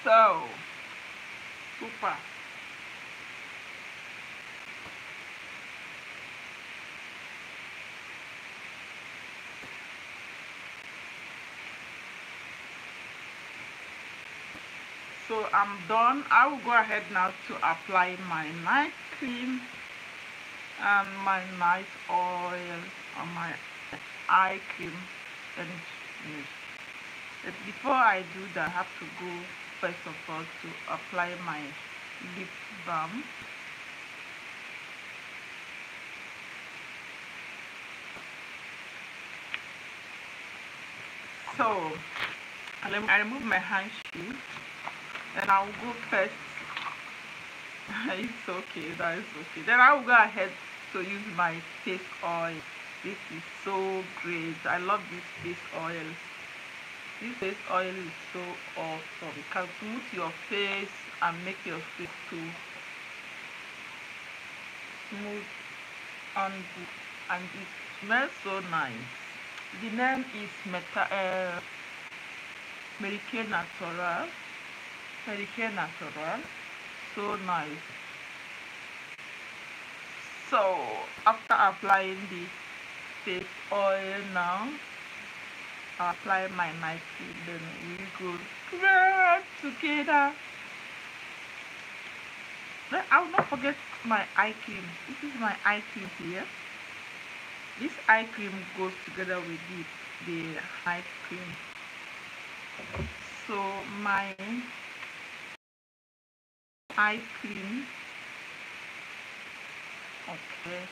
So super. So I'm done. I will go ahead now to apply my night cream and my night oil on my eye cream. Then it's finished. But before I do that, I have to go first of all to apply my lip balm. So I remove my handshoe, and I'll go first. It's okay, that is okay. Then I will go ahead to use my face oil. This is so great. I love this face oil. This face oil is so awesome. It can smooth your face and make your face too smooth and good. And it smells so nice. The name is Medicaid Natural. Medicaid Natural. So nice. So after applying the face oil now, I'll apply my night cream. Then we go right together. Then I will not forget my eye cream. This is my eye cream here. This eye cream goes together with the night cream. So my eye cream, okay,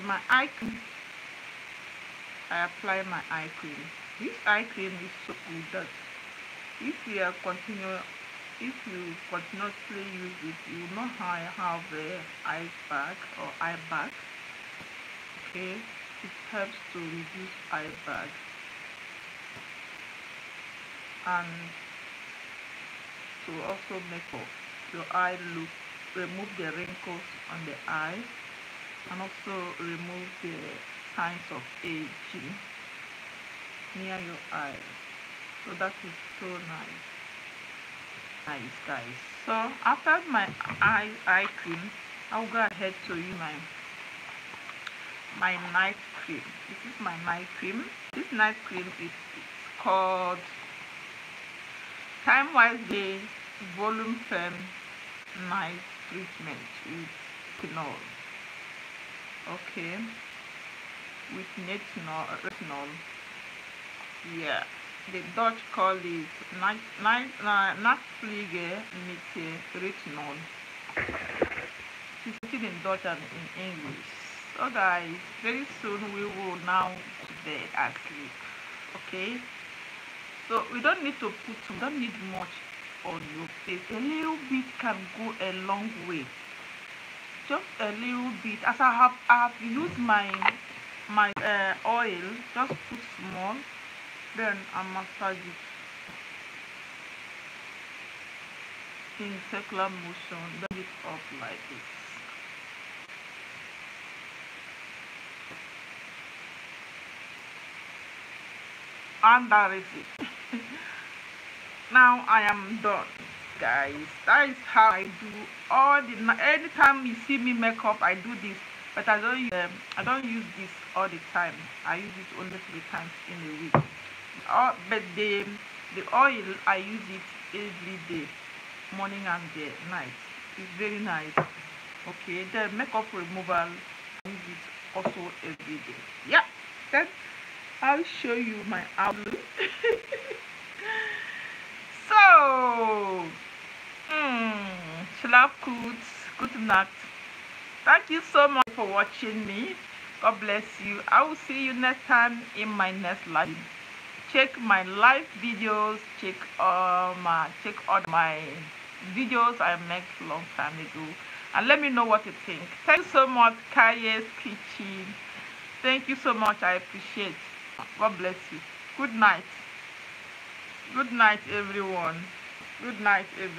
my eye cream. I apply my eye cream. This eye cream is so good that if you continuously use it, you will not have a eye bag or eye bag. Okay, it helps to reduce eye bag and to also make your eye remove the wrinkles on the eye, and also remove the signs of aging near your eye. So that is so nice guys. So after my eye cream, I'll go ahead to use my night cream. This is my night cream. This night cream is called Time Wise Day Volume Firm Night Treatment with Retinol. Okay, with retinol. Yeah, the Dutch call it Nachtpflege mit Retinol. It's written in Dutch and in English. So guys, very soon we will now to bed and sleep. Okay, so we don't need much on your face. A little bit can go a long way. Just a little bit. As I have used my oil, just put small, then I massage it in circular motion, then it up like this. And that is it. Now I am done, guys. That is how I do all the anytime you see me make up, I do this, but I don't use this all the time. I use it only 3 times in a week. But the oil, I use it every day, morning and night. It's very nice. Okay, the makeup removal, I use it also every day. Yeah, then I'll show you my outlook. So schlaf good night. Thank you so much for watching me. God bless you. I will see you next time in my next live. Check my live videos, check all my videos I made a long time ago, and let me know what you think. Thank you so much, Kaye's Kitchen. Thank you so much. I appreciate. God bless you. Good night. Good night, everyone. Good night, everyone.